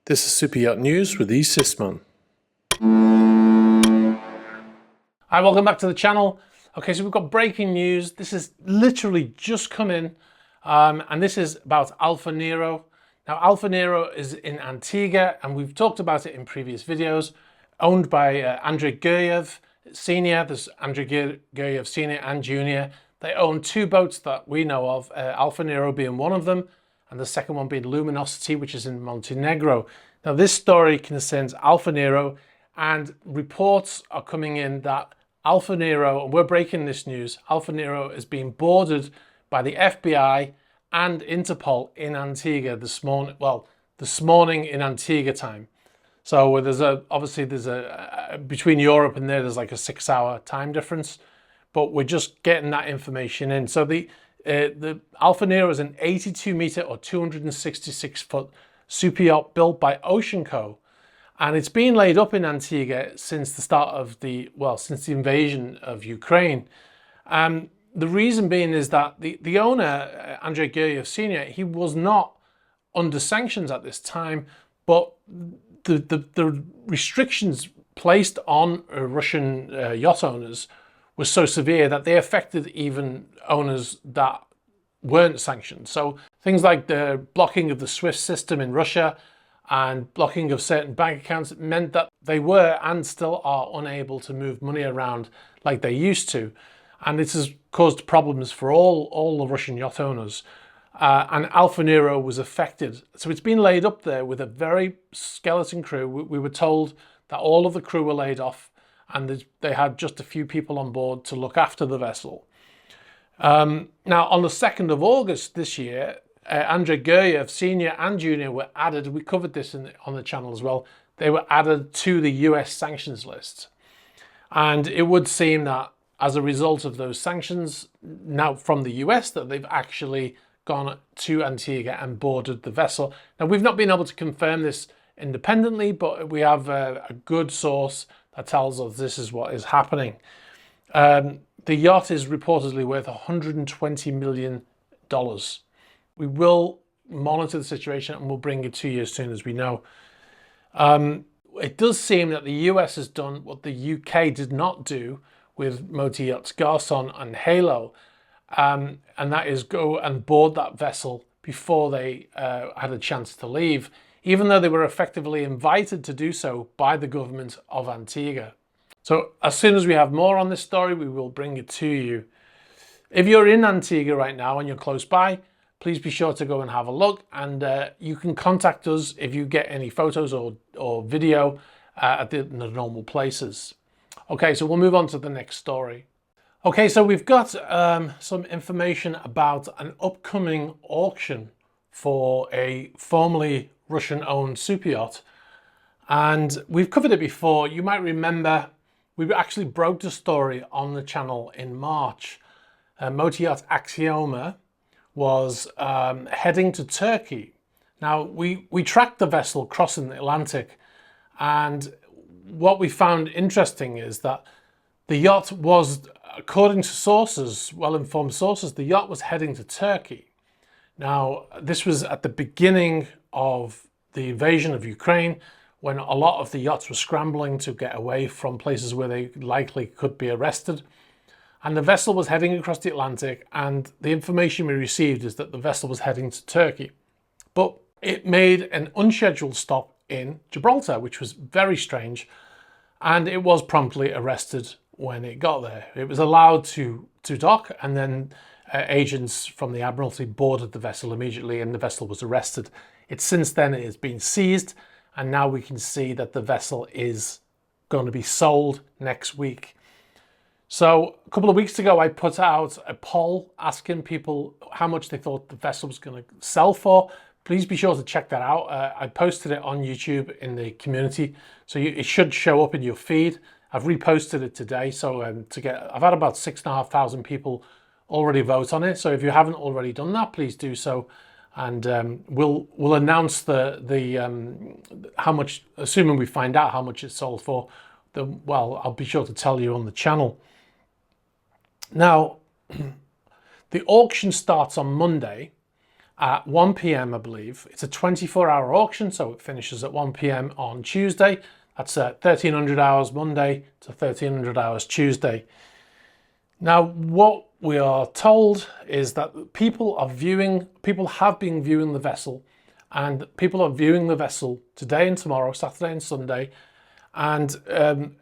This is Super Yacht News with E. Sisman. Hi, welcome back to the channel. Okay, so we've got breaking news. This has literally just come in, and this is about Alfa Nero. Now, Alfa Nero is in Antigua, and we've talked about it in previous videos. Owned by Andrei Guryev Sr. There's Andrei Guryev Sr. and Jr. They own two boats that we know of, Alfa Nero being one of them, and the second one being Luminosity, which is in Montenegro. Now, this story concerns Alfa Nero, and reports are coming in that Alfa Nero, and we're breaking this news, Alfa Nero is being boarded by the FBI and Interpol in Antigua this morning. Well, this morning in Antigua time. So obviously there's between Europe and there's like a 6-hour time difference, but we're just getting that information in. So the Alfa Nero is an 82-meter or 266-foot super yacht built by Ocean Co. And it's been laid up in Antigua since the start of since the invasion of Ukraine. The reason being is that the owner, Andrei Guryev Sr., he was not under sanctions at this time, but the restrictions placed on Russian yacht owners was so severe that they affected even owners that weren't sanctioned. So things like the blocking of the SWIFT system in Russia and blocking of certain bank accounts meant that they were and still are unable to move money around like they used to. And this has caused problems for all the Russian yacht owners. And Alfa Nero was affected. So it's been laid up there with a very skeleton crew. We were told that all of the crew were laid off and they had just a few people on board to look after the vessel. Now, on the 2nd of August this year, Andrei Guryev Sr. and Jr. were added. We covered this on the channel as well. They were added to the US sanctions list. And it would seem that as a result of those sanctions now from the US, that they've actually gone to Antigua and boarded the vessel. Now, we've not been able to confirm this independently, but we have a good source that tells us this is what is happening. The yacht is reportedly worth $120 million. We will monitor the situation and we'll bring it to you as soon as we know. It does seem that the US has done what the UK did not do with motor yachts Garçon and Halo, and that is go and board that vessel before they had a chance to leave, even though they were effectively invited to do so by the government of Antigua. So as soon as we have more on this story, we will bring it to you. If you're in Antigua right now and you're close by, please be sure to go and have a look, and you can contact us if you get any photos or video at the normal places. Okay, so we'll move on to the next story. Okay, so we've got some information about an upcoming auction for a formerly Russian-owned super yacht, and we've covered it before. You might remember we actually broke the story on the channel in March. Motor yacht Axioma was heading to Turkey. Now, we tracked the vessel crossing the Atlantic, and what we found interesting is that the yacht was, according to sources, well-informed sources, the yacht was heading to Turkey. Now, this was at the beginning of the invasion of Ukraine, when a lot of the yachts were scrambling to get away from places where they likely could be arrested. And the vessel was heading across the Atlantic, and the information we received is that the vessel was heading to Turkey. But it made an unscheduled stop in Gibraltar, which was very strange, and it was promptly arrested when it got there. It was allowed to dock, and then agents from the Admiralty boarded the vessel immediately, and the vessel was arrested. Since then it has been seized, and now we can see that the vessel is going to be sold next week. So a couple of weeks ago, I put out a poll asking people how much they thought the vessel was going to sell for. Please be sure to check that out. I posted it on YouTube in the community, so it should show up in your feed. I've reposted it today, so I've had about 6,500 people already vote on it. So if you haven't already done that, please do so, and we'll announce how much, assuming we find out how much it's sold for. I'll be sure to tell you on the channel. Now, the auction starts on Monday, at 1 p.m, I believe. It's a 24-hour auction, so it finishes at 1 p.m. on Tuesday. That's 1300 hours Monday to 1300 hours Tuesday. Now, what we are told is that people have been viewing the vessel, and people are viewing the vessel today and tomorrow, Saturday and Sunday. And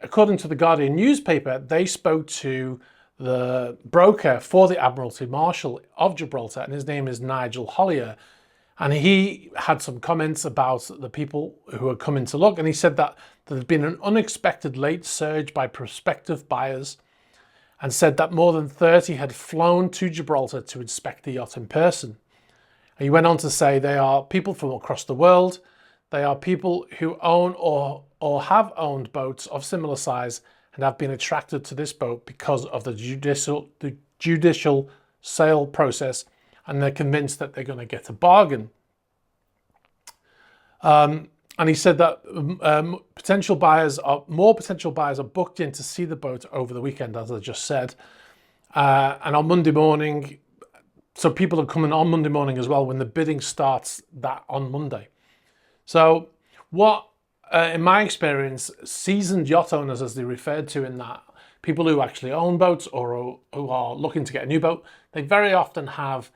according to the Guardian newspaper, they spoke to the broker for the Admiralty Marshal of Gibraltar, and his name is Nigel Hollier. And he had some comments about the people who are coming to look. And he said that there had been an unexpected late surge by prospective buyers, and said that more than 30 had flown to Gibraltar to inspect the yacht in person. And he went on to say they are people from across the world. They are people who own or have owned boats of similar size and have been attracted to this boat because of the judicial sale process, and they're convinced that they're going to get a bargain. And he said that more potential buyers are booked in to see the boat over the weekend, as I just said. And on Monday morning, so people are coming on Monday morning as well when the bidding starts that on Monday. So what, in my experience, seasoned yacht owners, as they referred to in that, people who actually own boats or who are looking to get a new boat, they very often have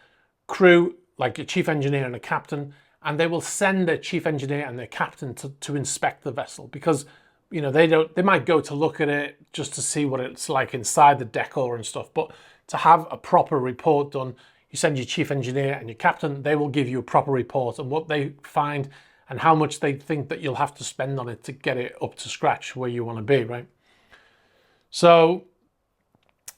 crew, like a chief engineer and a captain, and they will send their chief engineer and their captain to inspect the vessel, because they might go to look at it just to see what it's like inside the decor and stuff, but to have a proper report done, you send your chief engineer and your captain, they will give you a proper report on what they find and how much they think that you'll have to spend on it to get it up to scratch where you want to be, right? So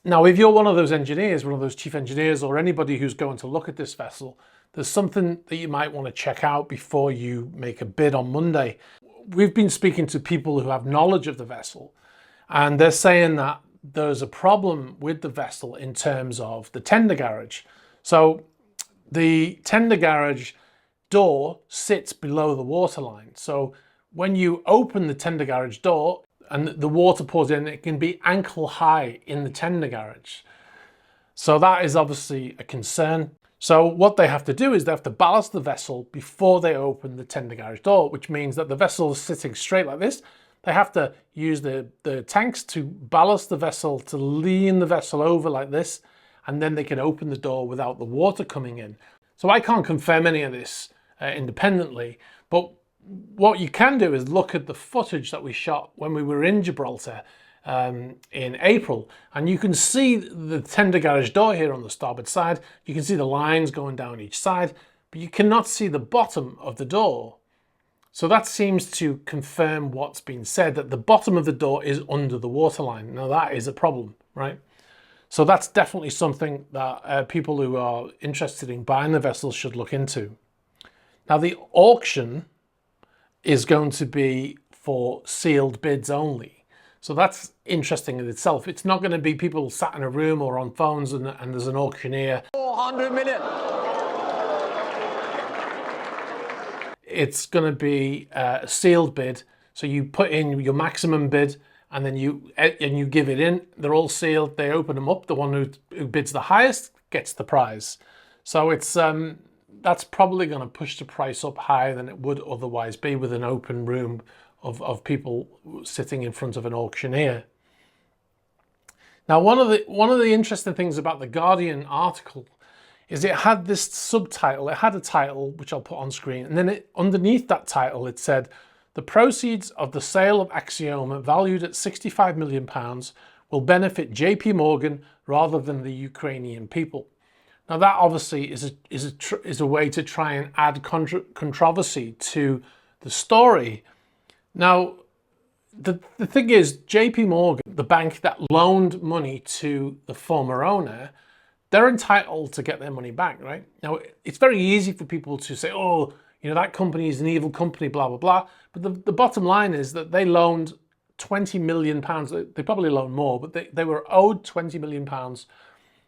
now, if you're one of those engineers, one of those chief engineers, or anybody who's going to look at this vessel, there's something that you might want to check out before you make a bid on Monday. We've been speaking to people who have knowledge of the vessel, and they're saying that there's a problem with the vessel in terms of the tender garage. So the tender garage door sits below the waterline. So when you open the tender garage door and the water pours in, it can be ankle high in the tender garage. So that is obviously a concern. So what they have to do is they have to ballast the vessel before they open the tender garage door, which means that the vessel is sitting straight like this. They have to use the tanks to ballast the vessel, to lean the vessel over like this, and then they can open the door without the water coming in. So I can't confirm any of this independently, but what you can do is look at the footage that we shot when we were in Gibraltar in April, and you can see the tender garage door here on the starboard side. You can see the lines going down each side, but you cannot see the bottom of the door. So that seems to confirm what's been said, that the bottom of the door is under the waterline. Now that is a problem, right? So that's definitely something that people who are interested in buying the vessel should look into. Now the auction is going to be for sealed bids only. So that's interesting in itself. It's not going to be people sat in a room or on phones and there's an auctioneer. 400 million. It's going to be a sealed bid. So you put in your maximum bid and then you give it in. They're all sealed. They open them up. The one who bids the highest gets the prize. So it's that's probably going to push the price up higher than it would otherwise be with an open room of people sitting in front of an auctioneer. Now, one of the interesting things about the Guardian article is it had this subtitle. It had a title, which I'll put on screen, and then underneath that title, it said, "The proceeds of the sale of Axioma, valued at £65 million, will benefit JP Morgan rather than the Ukrainian people." Now, that obviously is a way to try and add controversy to the story. Now, the thing is, JP Morgan, the bank that loaned money to the former owner, they're entitled to get their money back, right? Now, it's very easy for people to say, oh, that company is an evil company, blah, blah, blah. But the bottom line is that they loaned £20 million. They probably loaned more, but they were owed £20 million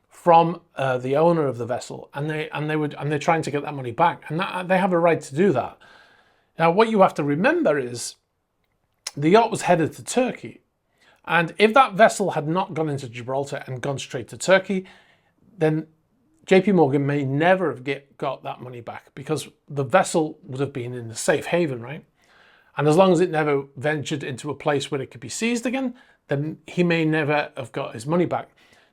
from the owner of the vessel, and they're trying to get that money back, and they have a right to do that. Now, what you have to remember is the yacht was headed to Turkey, and if that vessel had not gone into Gibraltar and gone straight to Turkey, then JP Morgan may never have got that money back because the vessel would have been in a safe haven, right? And as long as it never ventured into a place where it could be seized again, then he may never have got his money back.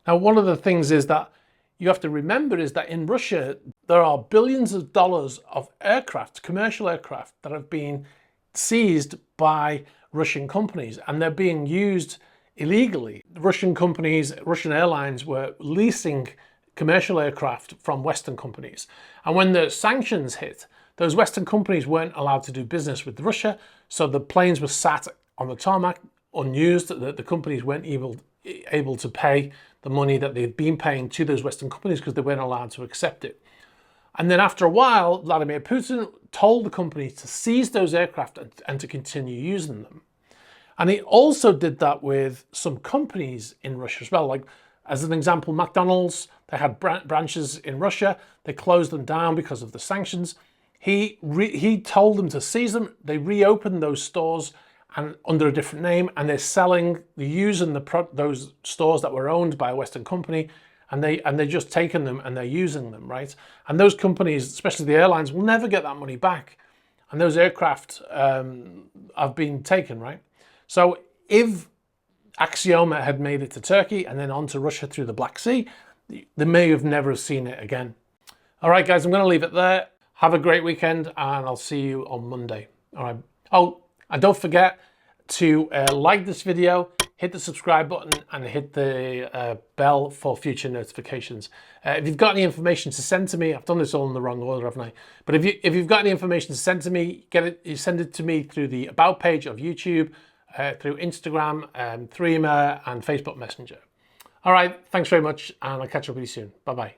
Now, one of the things is that you have to remember is that in Russia, there are billions of dollars of aircraft, commercial aircraft, that have been seized by Russian companies, and they're being used illegally. Russian companies, Russian airlines were leasing commercial aircraft from Western companies. And when the sanctions hit, those Western companies weren't allowed to do business with Russia, so the planes were sat on the tarmac unused. The companies weren't able to pay the money that they'd been paying to those Western companies because they weren't allowed to accept it. And then after a while, Vladimir Putin told the companies to seize those aircraft and to continue using them. And he also did that with some companies in Russia as well. Like, as an example, McDonald's, they had branches in Russia. They closed them down because of the sanctions. He told them to seize them. They reopened those stores and under a different name, and they're using those stores that were owned by a Western company, and they're just taking them and they're using them, right? And those companies, especially the airlines, will never get that money back. And those aircraft have been taken, right? So if Axioma had made it to Turkey and then on to Russia through the Black Sea, they may have never seen it again. All right, guys, I'm going to leave it there. Have a great weekend, and I'll see you on Monday. All right. Oh, and don't forget to like this video, hit the subscribe button, and hit the bell for future notifications. If you've got any information to send to me, I've done this all in the wrong order, haven't I? But if you've got any information to send to me, you send it to me through the About page of YouTube, through Instagram, through email, and Facebook Messenger. All right, thanks very much, and I'll catch up with you soon. Bye-bye.